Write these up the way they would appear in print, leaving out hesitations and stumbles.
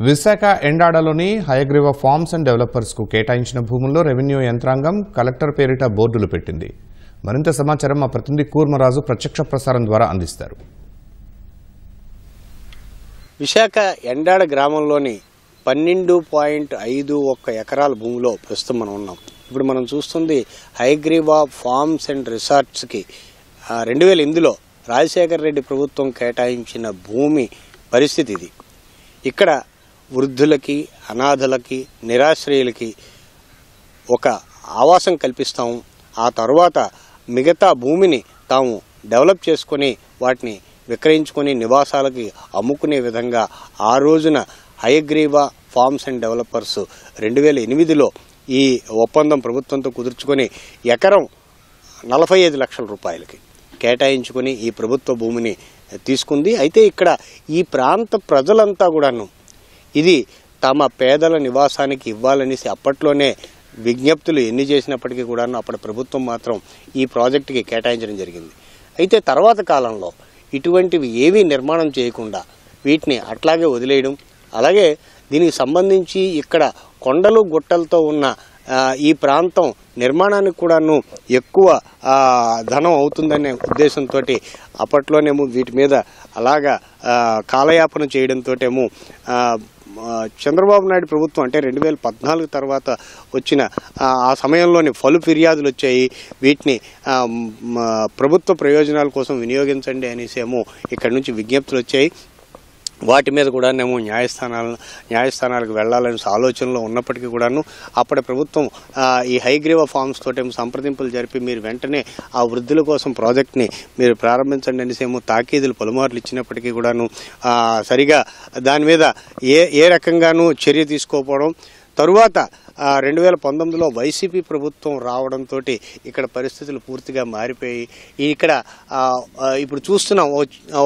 విశాఖ ఎండాడలోని Hayagriva farms and developers కు కేటాయించిన భూముల్లో రెవెన్యూ యంత్రాంగం కలెక్టర్ పేరిట బోర్డులు పెట్టింది. మరింత సమాచారం మా ప్రతినిధి కూర్మరాజు ప్రత్యక్ష ప్రసారం ద్వారా అందిస్తారు. విశాఖ ఎండాడ గ్రామంలోని 12.51 ఎకరాల భూమిలో ప్రస్తుతం మనం ఉన్నాం. ఇప్పుడు మనం చూస్తుంది హయగ్రీవ ఫార్మ్స్ అండ్ రిసార్ట్స్కి 2008లో రాజశేఖర రెడ్డి ప్రభుత్వం కేటాయించిన భూమి పరిస్థితి ఇది. ఇక్కడ వృద్ధులకి, అనాథలకి, నిరాశ్రయులకి ఒక ఆవాసం కల్పిస్తాము. ఆ తర్వాత మిగతా భూమిని తాము డెవలప్ చేసుకొని వాటిని విక్రయించుకొని నివాసాలకి అమ్ముకునే విధంగా ఆ రోజున హయగ్రీవ ఫార్మ్స్ అండ్ డెవలపర్స్ 2008లో ఈ ఒప్పందం ప్రభుత్వంతో కుదుర్చుకొని ఎకరం 45 లక్షల రూపాయలకి కేటాయించుకొని ఈ ప్రభుత్వ భూమిని తీసుకుంది. అయితే ఇక్కడ ఈ ప్రాంత ప్రజలంతా కూడాను ఇది తమ పేదల నివాసానికి ఇవ్వాలనేసి అప్పట్లోనే విజ్ఞప్తులు ఎన్ని చేసినప్పటికీ కూడాను అప్పటి ప్రభుత్వం మాత్రం ఈ ప్రాజెక్టుకి కేటాయించడం జరిగింది. అయితే తర్వాత కాలంలో ఇటువంటివి ఏవీ నిర్మాణం చేయకుండా వీటిని అట్లాగే వదిలేయడం, అలాగే దీనికి సంబంధించి ఇక్కడ కొండలు గుట్టలతో ఉన్న ఈ ప్రాంతం నిర్మాణానికి కూడాను ఎక్కువ ధనం అవుతుందనే ఉద్దేశంతో అప్పట్లోనేమో వీటి మీద అలాగా కాలయాపన చేయడంతో చంద్రబాబు నాయుడు ప్రభుత్వం అంటే 2014 తర్వాత వచ్చిన ఆ సమయంలోని పలు ఫిర్యాదులు వచ్చాయి. వీటిని ప్రభుత్వ ప్రయోజనాల కోసం వినియోగించండి అనేసేమో ఇక్కడి నుంచి విజ్ఞప్తులు వచ్చాయి. వాటి మీద కూడానేమో న్యాయస్థానాలకు వెళ్లాలనే ఆలోచనలో ఉన్నప్పటికీ కూడాను అప్పటి ప్రభుత్వం ఈ హయగ్రీవ ఫార్మ్స్ తోటేమో సంప్రదింపులు జరిపి మీరు వెంటనే ఆ వృద్ధుల కోసం ప్రాజెక్ట్ని మీరు ప్రారంభించండి అనేసేమో తాకీదులు పలుమార్లు ఇచ్చినప్పటికీ కూడాను సరిగా దాని మీద ఏ రకంగానూ చర్య తీసుకోకపోవడం. తరువాత 2019లో వైసీపీ ప్రభుత్వం రావడంతో ఇక్కడ పరిస్థితులు పూర్తిగా మారిపోయి ఇక్కడ ఇప్పుడు చూస్తున్నాం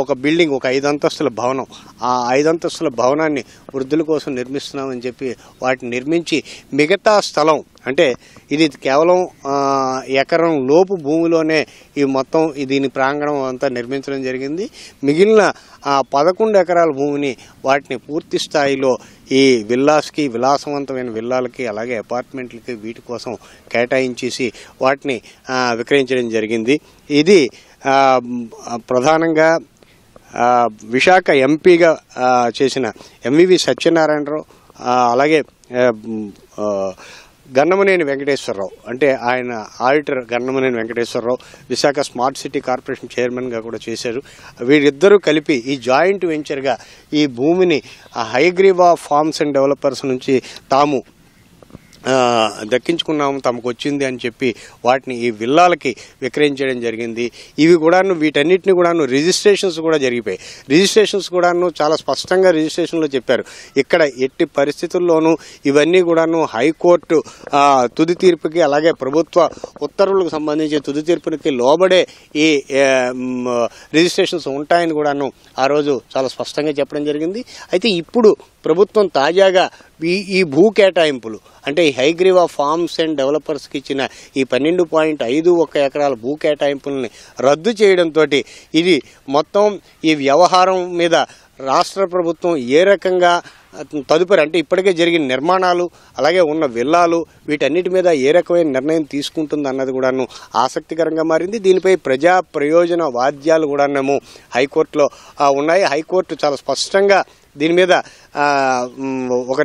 ఒక బిల్డింగ్, ఒక 5 అంతస్తుల భవనం. ఆ 5 అంతస్తుల భవనాన్ని వృద్ధుల కోసం నిర్మిస్తున్నామని చెప్పి వాటిని నిర్మించి మిగతా స్థలం అంటే ఇది కేవలం ఎకరం లోపు భూమిలోనే ఈ మొత్తం దీని ప్రాంగణం అంతా నిర్మించడం జరిగింది. మిగిలిన 11 ఎకరాల భూమిని వాటిని పూర్తి స్థాయిలో ఈ విల్లాస్కి, విలాసవంతమైన విల్లాలకి, అలాగే అపార్ట్మెంట్లకి వీటి కోసం కేటాయించేసి వాటిని విక్రయించడం జరిగింది. ఇది ప్రధానంగా విశాఖ ఎంపీగా చేసిన ఎంవివి సత్యనారాయణరావు, అలాగే గన్నమనేని వెంకటేశ్వరరావు అంటే ఆయన auditor Gannamaneni Venkateswararao Visakha smart city corporation చైర్మన్గా కూడా చేశారు. వీరిద్దరూ కలిపి ఈ జాయింట్ వెంచర్గా ఈ భూమిని హయగ్రీవ ఫార్మ్స్ అండ్ డెవలపర్స్ నుంచి తాము దక్కించుకున్నాము, తమకు వచ్చింది అని చెప్పి వాటిని ఈ విల్లాలకి విక్రయించడం జరిగింది. ఇవి కూడాను వీటన్నిటిని కూడాను రిజిస్ట్రేషన్స్ కూడా జరిగిపోయాయి. రిజిస్ట్రేషన్స్ కూడాను చాలా స్పష్టంగా రిజిస్ట్రేషన్లో చెప్పారు. ఇక్కడ ఎట్టి పరిస్థితుల్లోనూ ఇవన్నీ కూడాను హైకోర్టు తుది తీర్పుకి, అలాగే ప్రభుత్వ ఉత్తర్వులకు సంబంధించి తుది తీర్పునికి లోబడే ఈ రిజిస్ట్రేషన్స్ ఉంటాయని కూడాను ఆ రోజు చాలా స్పష్టంగా చెప్పడం జరిగింది. అయితే ఇప్పుడు ప్రభుత్వం తాజాగా ఈ భూ కేటాయింపులు అంటే ఈ హయగ్రీవ ఫార్మ్స్ అండ్ డెవలపర్స్కి ఇచ్చిన ఈ 12.51 ఎకరాల భూ కేటాయింపులని రద్దు చేయడంతో ఇది మొత్తం ఈ వ్యవహారం మీద రాష్ట్ర ప్రభుత్వం ఏ రకంగా తదుపరి అంటే ఇప్పటికే జరిగిన నిర్మాణాలు, అలాగే ఉన్న విల్లాలు వీటన్నిటి మీద ఏ రకమైన నిర్ణయం తీసుకుంటుంది అన్నది కూడాను ఆసక్తికరంగా మారింది. దీనిపై ప్రజా ప్రయోజన వాద్యాలు కూడానేమో హైకోర్టులో ఉన్నాయి. హైకోర్టు చాలా స్పష్టంగా దీని మీద ఒక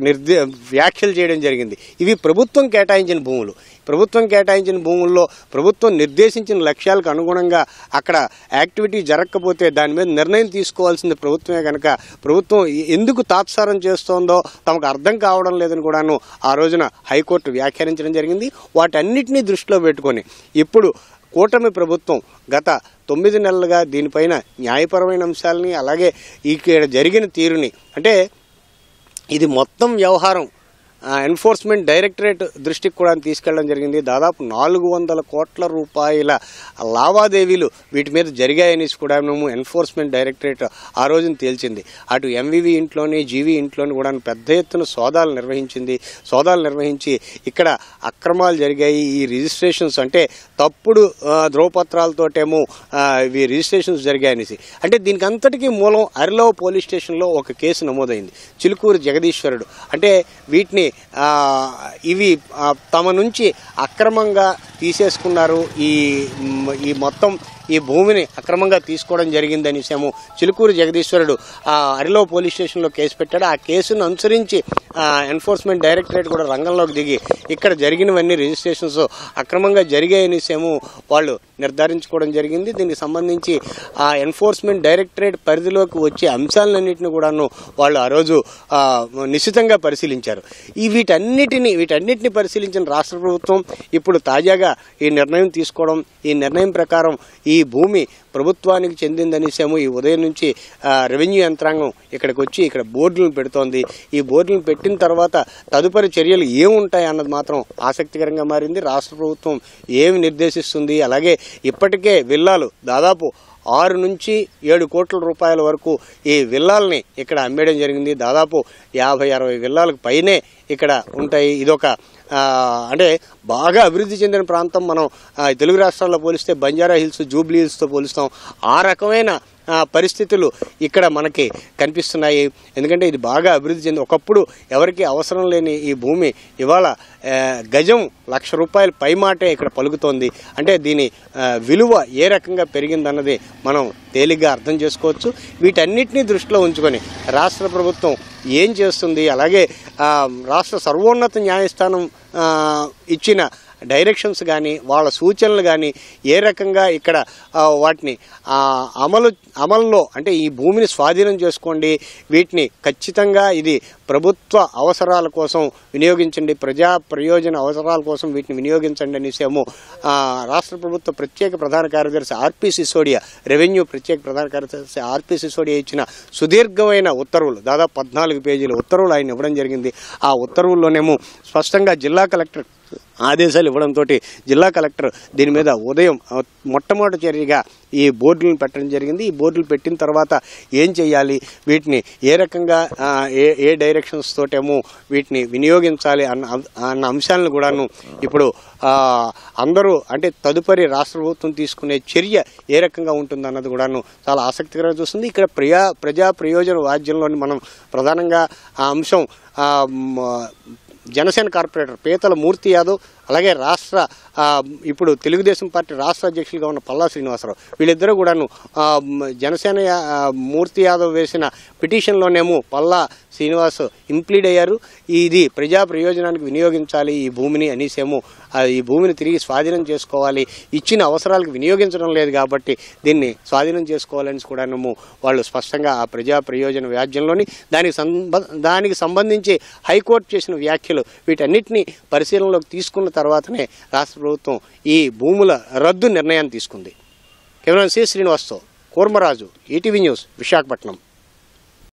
వ్యాఖ్యలు చేయడం జరిగింది. ఇవి ప్రభుత్వం కేటాయించిన భూములు. ప్రభుత్వం కేటాయించిన భూముల్లో ప్రభుత్వం నిర్దేశించిన లక్ష్యాలకు అనుగుణంగా అక్కడ యాక్టివిటీ జరగకపోతే దాని మీద నిర్ణయం తీసుకోవాల్సింది ప్రభుత్వమే కనుక ప్రభుత్వం ఎందుకు తాత్సారం చేస్తోందో తమకు అర్థం కావడం లేదని కూడాను ఆ రోజున హైకోర్టు వ్యాఖ్యానించడం జరిగింది. వాటన్నిటినీ దృష్టిలో పెట్టుకొని ఇప్పుడు కూటమి ప్రభుత్వం గత 9 నెలలుగా దీనిపైన న్యాయపరమైన అంశాలని, అలాగే ఇక్కడ జరిగిన తీరుని అంటే ఇది మొత్తం వ్యవహారం ఎన్ఫోర్స్మెంట్ డైరెక్టరేట్ దృష్టికి కూడా తీసుకెళ్లడం జరిగింది. దాదాపు 400 కోట్ల రూపాయల లావాదేవీలు వీటి మీద జరిగాయనేసి కూడా మేము ఎన్ఫోర్స్మెంట్ డైరెక్టరేట్ ఆ రోజున తేల్చింది. అటు ఎంవివి ఇంట్లోని జీవీ ఇంట్లోని కూడా పెద్ద ఎత్తున సోదాలు నిర్వహించి ఇక్కడ అక్రమాలు జరిగాయి. ఈ రిజిస్ట్రేషన్స్ అంటే తప్పుడు ధ్రువపత్రాలతోటేమో ఇవి రిజిస్ట్రేషన్స్ జరిగాయనేసి, అంటే దీనికి అంతటికీ మూలం అరిలో పోలీస్ స్టేషన్లో ఒక కేసు నమోదైంది. చిలుకూరు జగదీశ్వరుడు అంటే వీటిని ఇవి తమ నుంచి అక్రమంగా తీసేసుకున్నారు, ఈ మొత్తం ఈ భూమిని అక్రమంగా తీసుకోవడం జరిగిందనేసేమో చిలుకూరు జగదీశ్వరుడు అరిలో పోలీస్ స్టేషన్లో కేసు పెట్టాడు. ఆ కేసును అనుసరించి ఎన్ఫోర్స్మెంట్ డైరెక్టరేట్ కూడా రంగంలోకి దిగి ఇక్కడ జరిగినవన్నీ రిజిస్ట్రేషన్స్ అక్రమంగా జరిగాయనేసేమో వాళ్ళు నిర్ధారించుకోవడం జరిగింది. దీనికి సంబంధించి ఆ ఎన్ఫోర్స్మెంట్ డైరెక్టరేట్ పరిధిలోకి వచ్చే అంశాలన్నింటినీ కూడాను వాళ్ళు ఆ రోజు నిశితంగా పరిశీలించారు. వీటన్నిటిని పరిశీలించిన రాష్ట్ర ప్రభుత్వం ఇప్పుడు తాజాగా ఈ నిర్ణయం తీసుకోవడం, ఈ నిర్ణయం ప్రకారం ఈ భూమి ప్రభుత్వానికి చెందిందనేసేమో ఈ ఉదయం నుంచి రెవెన్యూ యంత్రాంగం ఇక్కడికి వచ్చి ఇక్కడ బోర్డులను పెడుతోంది. ఈ బోర్డులను పెట్టిన తర్వాత తదుపరి చర్యలు ఏముంటాయి అన్నది మాత్రం ఆసక్తికరంగా మారింది. రాష్ట్ర ప్రభుత్వం ఏమి నిర్దేశిస్తుంది, అలాగే ఇప్పటికే విల్లాలు దాదాపు 6 నుంచి 7 కోట్ల రూపాయల వరకు ఈ విల్లాలని ఇక్కడ అమ్మేయడం జరిగింది. దాదాపు 50-60 విల్లాలకు పైనే ఇక్కడ ఉంటాయి. ఇదొక అంటే బాగా అభివృద్ధి చెందిన ప్రాంతం. మనం తెలుగు రాష్ట్రాల్లో పోలిస్తే బంజారా హిల్స్, జూబ్లీ హిల్స్తో పోలుస్తాం. ఆ రకమైన పరిస్థితులు ఇక్కడ మనకి కనిపిస్తున్నాయి. ఎందుకంటే ఇది బాగా అభివృద్ధి చెంది ఒకప్పుడు ఎవరికి అవసరం లేని ఈ భూమి ఇవాళ గజం ₹1,00,000 పైమాటే ఇక్కడ పలుకుతోంది. అంటే దీని విలువ ఏ రకంగా పెరిగిందన్నది మనం తేలిగ్గా అర్థం చేసుకోవచ్చు. వీటన్నిటినీ దృష్టిలో ఉంచుకొని రాష్ట్ర ప్రభుత్వం ఏం చేస్తుంది, అలాగే రాష్ట్ర సర్వోన్నత న్యాయస్థానం ఇచ్చిన డైరెక్షన్స్ కానీ వాళ్ళ సూచనలు కానీ ఏ రకంగా ఇక్కడ వాటిని అమల్లో అంటే ఈ భూమిని స్వాధీనం చేసుకోండి, వీటిని ఖచ్చితంగా ఇది ప్రభుత్వ అవసరాల కోసం వినియోగించండి, ప్రజా ప్రయోజన అవసరాల కోసం వీటిని వినియోగించండి అనేసేమో రాష్ట్ర ప్రభుత్వ ప్రత్యేక ప్రధాన కార్యదర్శి ఆర్పి సిసోడియా, రెవెన్యూ ప్రత్యేక ప్రధాన కార్యదర్శి ఆర్పి సిసోడియా ఇచ్చిన సుదీర్ఘమైన ఉత్తర్వులు, దాదాపు 14 పేజీల ఉత్తర్వులు ఆయన ఇవ్వడం జరిగింది. ఆ ఉత్తర్వుల్లోనేమో స్పష్టంగా జిల్లా కలెక్టర్ ఆదేశాలు ఇవ్వడంతో జిల్లా కలెక్టర్ దీని మీద ఉదయం మొట్టమొదటి చర్యగా ఈ బోర్డులను పెట్టడం జరిగింది. ఈ బోర్డులు పెట్టిన తర్వాత ఏం చేయాలి, వీటిని ఏ రకంగా ఏ డైరెక్షన్స్ తోటేమో వీటిని వినియోగించాలి అన్న అంశాలను కూడాను ఇప్పుడు అందరూ అంటే తదుపరి రాష్ట్ర ప్రభుత్వం తీసుకునే చర్య ఏ రకంగా ఉంటుందన్నది కూడాను చాలా ఆసక్తికరంగా చూస్తుంది. ఇక్కడ ప్రజా ప్రయోజన వాద్యంలోని మనం ప్రధానంగా ఆ అంశం జనసేన కార్పొరేటర్ పీతల మూర్తి యాదవ్, అలాగే ఇప్పుడు తెలుగుదేశం పార్టీ రాష్ట్ర అధ్యక్షులుగా ఉన్న పల్లా శ్రీనివాసరావు, వీళ్ళిద్దరూ కూడాను జనసేన మూర్తి యాదవ్ వేసిన పిటిషన్లోనేమో పల్లా శ్రీనివాస్ ఇంప్లీడ్ అయ్యారు. ఇది ప్రజా ప్రయోజనానికి వినియోగించాలి ఈ భూమిని అనేసేమో, ఈ భూమిని తిరిగి స్వాధీనం చేసుకోవాలి, ఇచ్చిన అవసరాలకు వినియోగించడం లేదు కాబట్టి దీన్ని స్వాధీనం చేసుకోవాలని కూడానేమో వాళ్ళు స్పష్టంగా ఆ ప్రజా ప్రయోజన వ్యాజ్యంలోని దానికి సంబంధించి హైకోర్టు చేసిన వ్యాఖ్యలు వీటన్నిటిని పరిశీలనలోకి తీసుకున్న తర్వాతనే రాష్ట్ర ప్రభుత్వం ఈ భూముల రద్దు నిర్ణయాన్ని తీసుకుంది. కెమెరామెన్ సి శ్రీనివాస్తో కూర్మరాజు, ఈటీవీ న్యూస్, విశాఖపట్నం.